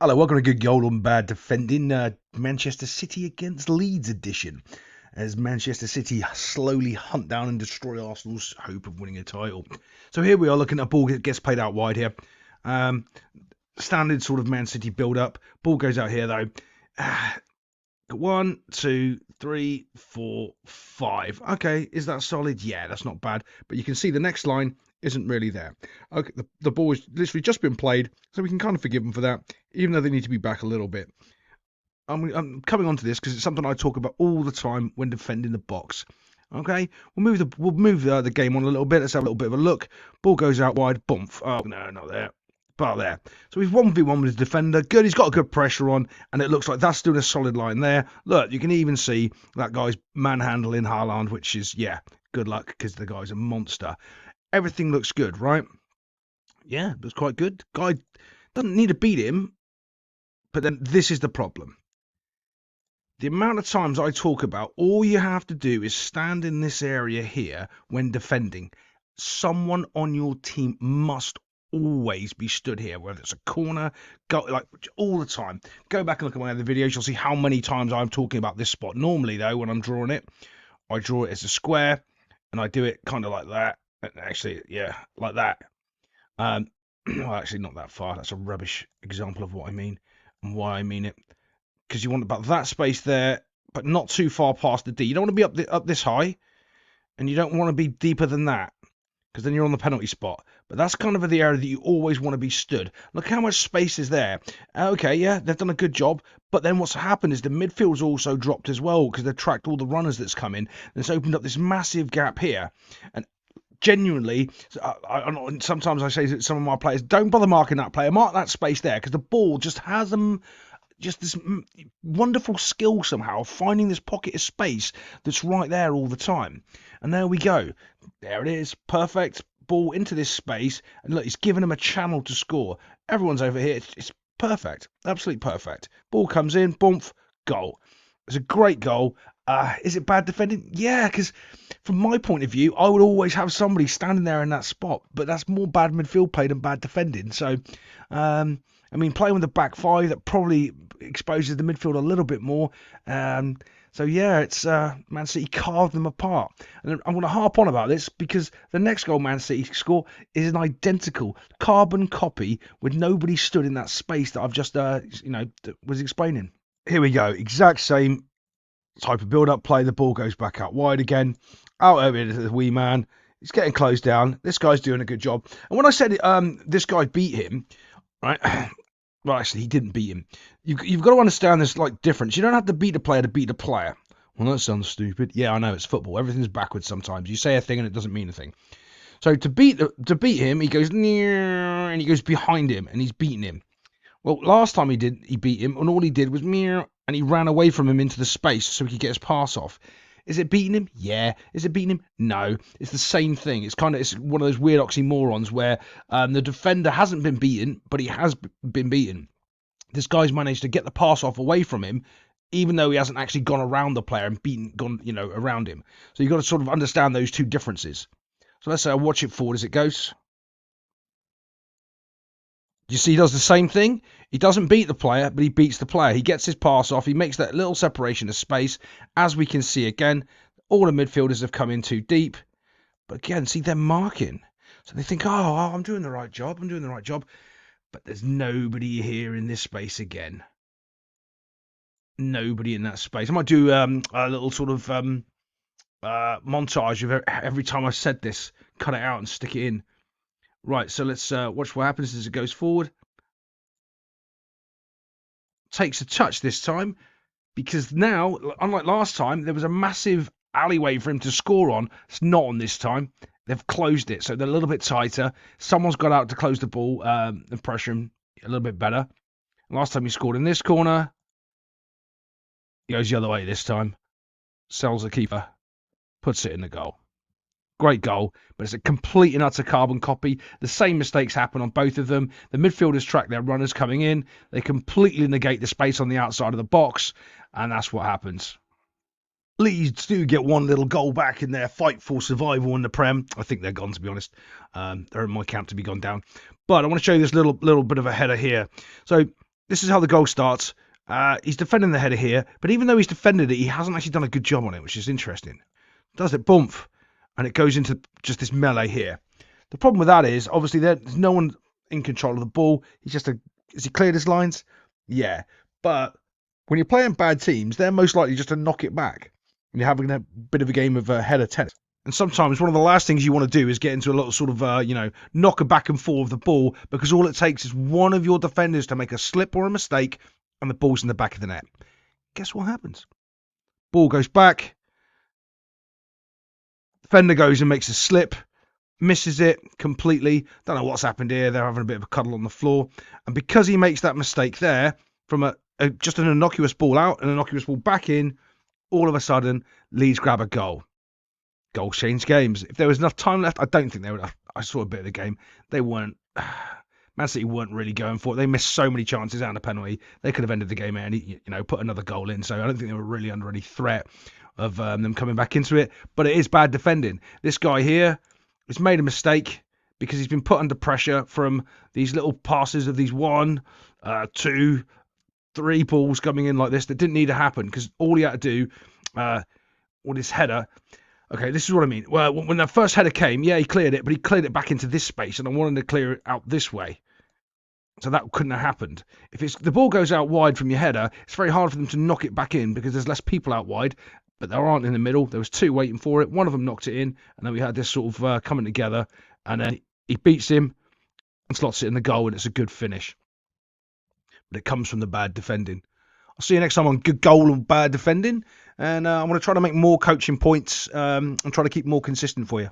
Hello, welcome to Good Gold and Bad Defending Manchester City against Leeds edition. As Manchester City slowly hunt down and destroy Arsenal's hope of winning a title. So here we are looking at a ball that gets played out wide here. Standard sort of Man City build up. Ball goes out here though. 1, 2, 3, 4, 5. Okay, is that solid? Yeah, that's not bad. But you can see the next line isn't really there. Okay, the ball has literally just been played, so we can kind of forgive them for that, even though they need to be back a little bit. I'm coming on to this because it's something I talk about all the time when defending the box. Okay, we'll move the game on a little bit. Let's have a little bit of a look. Ball goes out wide. Bump. Oh no, not there. But there. So we've 1v1 with his defender. Good. He's got a good pressure on, and it looks like that's doing a solid line there. Look, you can even see that guy's manhandling Haaland, which is, yeah, good luck because the guy's a monster. Everything looks good, right? Yeah, looks quite good. Guy doesn't need to beat him, but then this is the problem. The amount of times I talk about all you have to do is stand in this area here when defending. Someone on your team must always be stood here, whether it's a corner, go like all the time. Go back and look at my other videos, you'll see how many times I'm talking about this spot. Normally though, when I'm drawing it, I draw it as a square and I do it kind of like that. Actually, yeah, like that. Well, actually not that far. That's a rubbish example of what I mean and why I mean it. Because you want about that space there, but not too far past the D. You don't want to be up this high, and you don't want to be deeper than that, because then you're on the penalty spot. But that's kind of the area that you always want to be stood. Look how much space is there. Okay, yeah, they've done a good job, but then what's happened is the midfield's also dropped as well, because they've tracked all the runners that's come in, and it's opened up this massive gap here. And genuinely, sometimes I say to some of my players, don't bother marking that player, mark that space there, because the ball just has them. Just this wonderful skill somehow of finding this pocket of space that's right there all the time. And there we go. There it is. Perfect. Ball into this space. And look, he's given him a channel to score. Everyone's over here. It's perfect. Absolutely perfect. Ball comes in. Bump. Goal. It's a great goal. Is it bad defending? Yeah, because from my point of view, I would always have somebody standing there in that spot. But that's more bad midfield play than bad defending. So, I mean, playing with the back five, that probably exposes the midfield a little bit more. So, yeah, it's Man City carved them apart. And I'm going to harp on about this because the next goal Man City score is an identical carbon copy with nobody stood in that space that I've just, was explaining. Here we go. Exact same type of build-up play. The ball goes back out wide again. Out over to the wee man. He's getting closed down. This guy's doing a good job. And when I said this guy beat him, right? Well, actually, he didn't beat him. You've got to understand this like difference. You don't have to beat a player to beat a player. Well, that sounds stupid. Yeah, I know, it's football. Everything's backwards sometimes. You say a thing and it doesn't mean a thing. So to beat him, he goes near and he goes behind him and he's beating him. Well, last time he beat him, and all he did was meow, and he ran away from him into the space so he could get his pass off. Is it beating him? Yeah. Is it beating him? No. It's the same thing. It's one of those weird oxymorons where the defender hasn't been beaten, but he has been beaten. This guy's managed to get the pass off away from him, even though he hasn't actually gone around the player and gone around him. So you've got to sort of understand those two differences. So let's watch it forward as it goes. You see, he does the same thing. He doesn't beat the player, but he beats the player. He gets his pass off. He makes that little separation of space. As we can see again, all the midfielders have come in too deep. But again, see, they're marking. So they think, oh, I'm doing the right job. I'm doing the right job. But there's nobody here in this space again. Nobody in that space. I might do a little sort of montage of every time I said this. Cut it out and stick it in. Right, so let's watch what happens as it goes forward. Takes a touch this time, because now, unlike last time, there was a massive alleyway for him to score on. It's not on this time. They've closed it, so they're a little bit tighter. Someone's got out to close the ball and pressure him a little bit better. Last time he scored in this corner. He goes the other way this time. Sells the keeper. Puts it in the goal. Great goal, but it's a complete and utter carbon copy. The same mistakes happen on both of them. The midfielders track their runners coming in. They completely negate the space on the outside of the box, and that's what happens. Leeds do get one little goal back in their fight for survival in the Prem. I think they're gone, to be honest. They're in my camp to be gone down. But I want to show you this little bit of a header here. So this is how the goal starts. He's defending the header here, but even though he's defended it, he hasn't actually done a good job on it, which is interesting. Does it bump, and it goes into just this melee here. The problem with that is, obviously, there's no one in control of the ball. Has he cleared his lines? Yeah, but when you're playing bad teams, they're most likely just to knock it back. And you're having a bit of a game of header tennis. And sometimes one of the last things you want to do is get into a little sort of, knock a back and forth of the ball, because all it takes is one of your defenders to make a slip or a mistake, and the ball's in the back of the net. Guess what happens? Ball goes back. Defender goes and makes a slip, misses it completely. Don't know what's happened here. They're having a bit of a cuddle on the floor. And because he makes that mistake there, from just an innocuous ball out, an innocuous ball back in, all of a sudden, Leeds grab a goal. Goals change games. If there was enough time left, I don't think they would. I saw a bit of the game. They weren't. Man City weren't really going for it. They missed so many chances and a penalty. They could have ended the game and put another goal in. So I don't think they were really under any threat of them coming back into it. But it is bad defending. This guy here has made a mistake because he's been put under pressure from these little passes of these 1, 2, 3 balls coming in like this that didn't need to happen, because all he had to do with his header. Okay, this is what I mean. Well, when that first header came, yeah, he cleared it, but he cleared it back into this space, and I wanted to clear it out this way. So that couldn't have happened. If the ball goes out wide from your header, it's very hard for them to knock it back in because there's less people out wide, but there aren't in the middle. There was 2 waiting for it. One of them knocked it in, and then we had this sort of coming together, and then he beats him and slots it in the goal, and it's a good finish. But it comes from the bad defending. I'll see you next time on Good Goal and Bad Defending. And I'm going to try to make more coaching points and try to keep more consistent for you.